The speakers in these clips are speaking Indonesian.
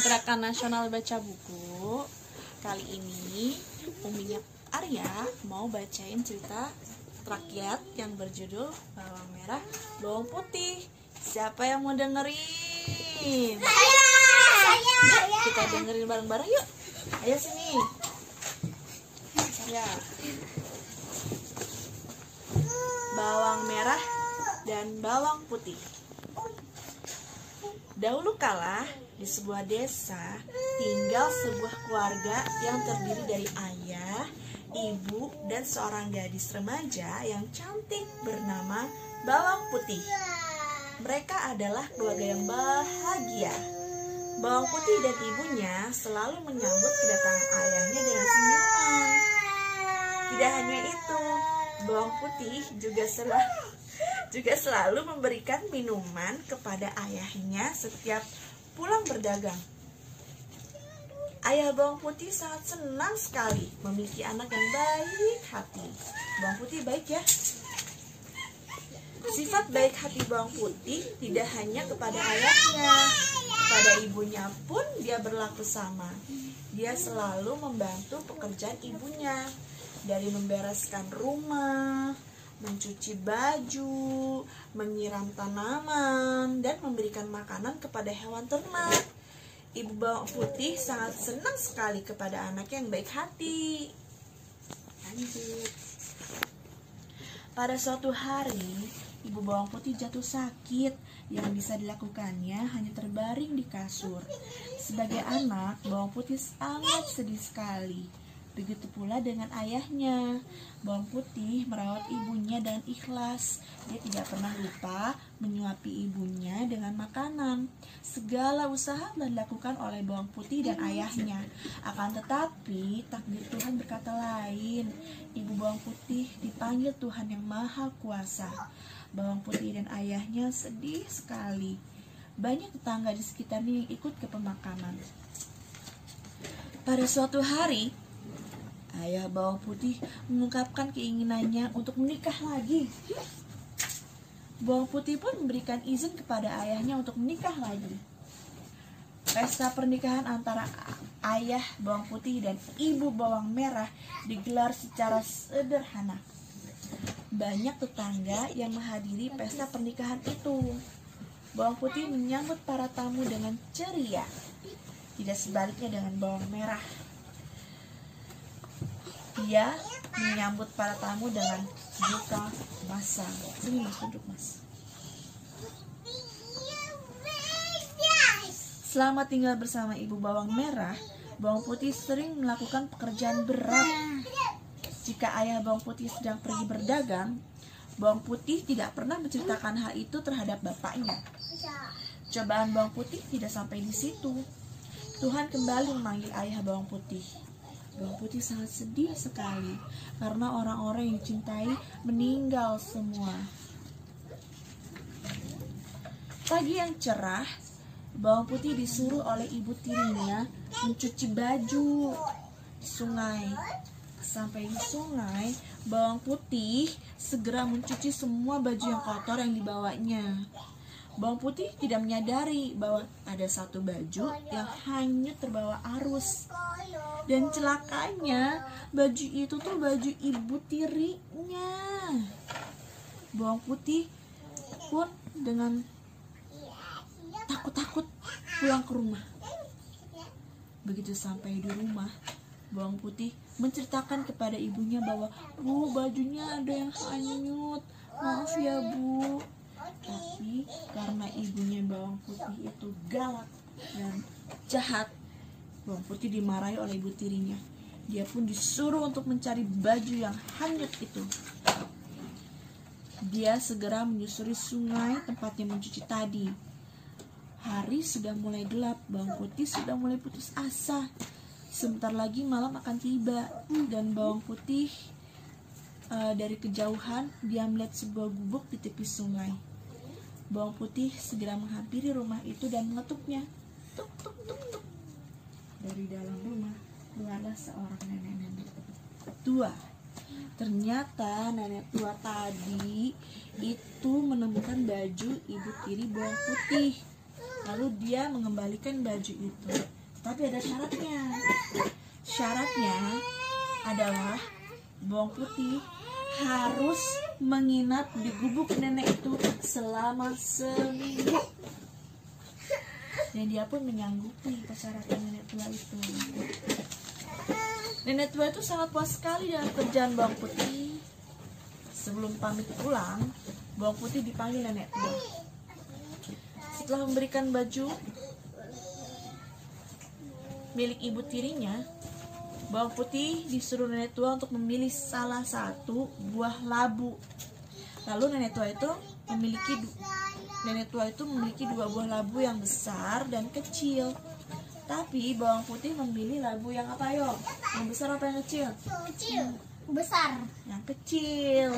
Gerakan Nasional Baca Buku. Kali ini Uminya Arya mau bacain cerita rakyat yang berjudul Bawang Merah, Bawang Putih. Siapa yang mau dengerin? Yuk, kita dengerin bareng-bareng yuk. Ayo sini. Saya. Bawang merah dan bawang putih. Dahulu kala di sebuah desa tinggal sebuah keluarga yang terdiri dari ayah, ibu, dan seorang gadis remaja yang cantik bernama Bawang Putih. Mereka adalah keluarga yang bahagia. Bawang Putih dan ibunya selalu menyambut kedatangan ayahnya dengan senyuman. Tidak hanya itu, Bawang Putih juga selalu memberikan minuman kepada ayahnya setiap pulang berdagang. Ayah Bawang Putih sangat senang sekali memiliki anak yang baik hati. Bawang Putih baik ya. Sifat baik hati Bawang Putih tidak hanya kepada ayahnya, pada ibunya pun dia berlaku sama. Dia selalu membantu pekerjaan ibunya, dari membereskan rumah, mencuci baju, menyiram tanaman, dan memberikan makanan kepada hewan ternak. Ibu Bawang Putih sangat senang sekali kepada anaknya yang baik hati. Lanjut. Pada suatu hari, Ibu Bawang Putih jatuh sakit. Yang bisa dilakukannya hanya terbaring di kasur. Sebagai anak, Bawang Putih sangat sedih sekali. Begitu pula dengan ayahnya. Bawang Putih merawat ibunya dengan ikhlas. Dia tidak pernah lupa menyuapi ibunya dengan makanan. Segala usaha dilakukan oleh Bawang Putih dan ayahnya. Akan tetapi takdir Tuhan berkata lain. Ibu Bawang Putih dipanggil Tuhan yang Maha Kuasa. Bawang Putih dan ayahnya sedih sekali. Banyak tetangga di sekitarnya yang ikut ke pemakaman. Pada suatu hari, ayah Bawang Putih mengungkapkan keinginannya untuk menikah lagi. Bawang Putih pun memberikan izin kepada ayahnya untuk menikah lagi. Pesta pernikahan antara ayah Bawang Putih dan ibu Bawang Merah digelar secara sederhana. Banyak tetangga yang menghadiri pesta pernikahan itu. Bawang Putih menyambut para tamu dengan ceria. Tidak sebaliknya dengan Bawang Merah. Dia menyambut para tamu dengan buka masa. Sini mas, duduk mas. Selama tinggal bersama ibu Bawang Merah, Bawang Putih sering melakukan pekerjaan berat. Jika ayah Bawang Putih sedang pergi berdagang, Bawang Putih tidak pernah menceritakan hal itu terhadap bapaknya. Cobaan Bawang Putih tidak sampai di situ. Tuhan kembali memanggil ayah Bawang Putih. Bawang Putih sangat sedih sekali karena orang-orang yang dicintai meninggal semua. Pagi yang cerah, Bawang Putih disuruh oleh ibu tirinya mencuci baju di sungai. Sampai di sungai, Bawang Putih segera mencuci semua baju yang kotor yang dibawanya. Bawang Putih tidak menyadari bahwa ada satu baju yang hanyut terbawa arus. Dan celakanya, baju itu tuh baju ibu tirinya. Bawang Putih pun dengan takut-takut pulang ke rumah. Begitu sampai di rumah, Bawang Putih menceritakan kepada ibunya bahwa, "Bu, bajunya ada yang hanyut. Maaf ya, Bu." Tapi karena ibunya Bawang Putih itu galak dan jahat, Bawang Putih dimarahi oleh ibu tirinya. Dia pun disuruh untuk mencari baju yang hanyut itu. Dia segera menyusuri sungai tempatnya mencuci tadi. Hari sudah mulai gelap, Bawang Putih sudah mulai putus asa. Sebentar lagi malam akan tiba, dan Bawang Putih dari kejauhan dia melihat sebuah gubuk di tepi sungai. Bawang Putih segera menghampiri rumah itu dan mengetuknya. Tuk tuk tuk tuk. Dari dalam rumah keluarlah seorang nenek-nenek tua. Ternyata nenek tua tadi itu menemukan baju ibu tiri Bawang Putih. Lalu dia mengembalikan baju itu. Tapi ada syaratnya. Syaratnya adalah bawang putih harus menginap di gubuk nenek itu selama seminggu. Dan dia pun menyanggupi persyaratan nenek tua itu. Nenek tua itu sangat puas sekali dalam kerjaan bawang putih. Sebelum pamit pulang, bawang putih dipanggil nenek tua. Setelah memberikan baju milik ibu tirinya, bawang putih disuruh nenek tua untuk memilih salah satu buah labu. Lalu nenek tua itu memiliki dua buah labu yang besar dan kecil. Tapi bawang putih memilih labu yang apa, yo? Yang besar apa yang kecil? Kecil. Besar. Yang kecil.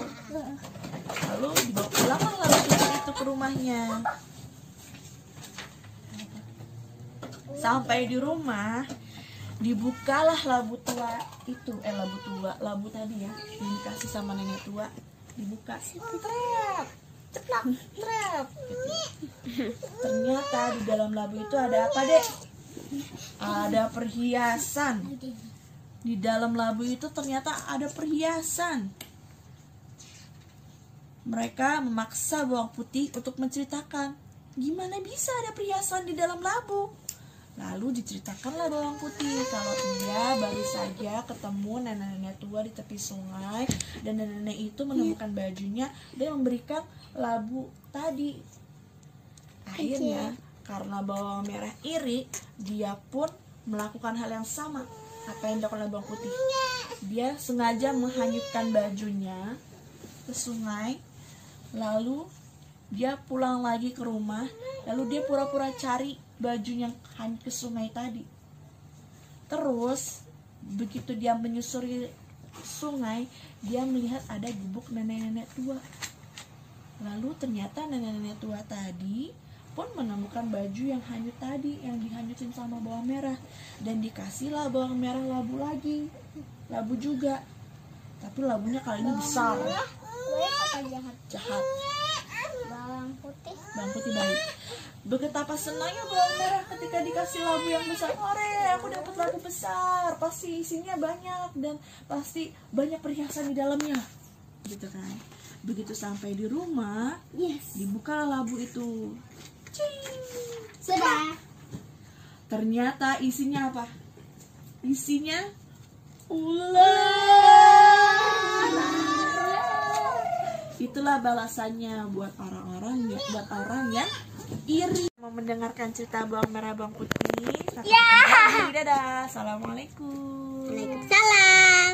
Lalu dibawa pulanglah labu kecil itu ke rumahnya. Sampai di rumah, dibukalah labu tua itu, labu tadi ya, yang dikasih sama nenek tua, dibuka, trep, ceplak, trep. Ternyata di dalam labu itu ada apa, Dek? Ada perhiasan. Di dalam labu itu ternyata ada perhiasan. Mereka memaksa bawang putih untuk menceritakan, gimana bisa ada perhiasan di dalam labu? Lalu diceritakanlah bawang putih kalau dia baru saja ketemu nenek-nenek tua di tepi sungai, dan nenek itu menemukan bajunya dan memberikan labu tadi. Akhirnya karena bawang merah iri, dia pun melakukan hal yang sama. Apa yang dilakukan oleh bawang putih? Dia sengaja menghanyutkan bajunya ke sungai, lalu dia pulang lagi ke rumah, lalu dia pura-pura cari baju yang hanyut ke sungai tadi. Terus begitu dia menyusuri sungai, dia melihat ada gubuk nenek-nenek tua. Lalu ternyata nenek-nenek tua tadi pun menemukan baju yang hanyut tadi, yang dihanyutin sama bawang merah, dan dikasihlah bawang merah labu lagi, labu juga, tapi labunya kali ini besar. Jahat. Bawang putih baik. Betapa senangnya bawang merah ketika dikasih labu yang besar. Ore, aku dapat labu besar, pasti isinya banyak dan pasti banyak perhiasan di dalamnya, gitu kan. Begitu sampai di rumah, dibukalah labu itu. Cing. sudah. Ternyata isinya apa? Isinya ular. Itulah balasannya buat orang yang iri. Mau mendengarkan cerita bawang merah bawang putih? Dadah. Assalamualaikum. Waalaikumsalam.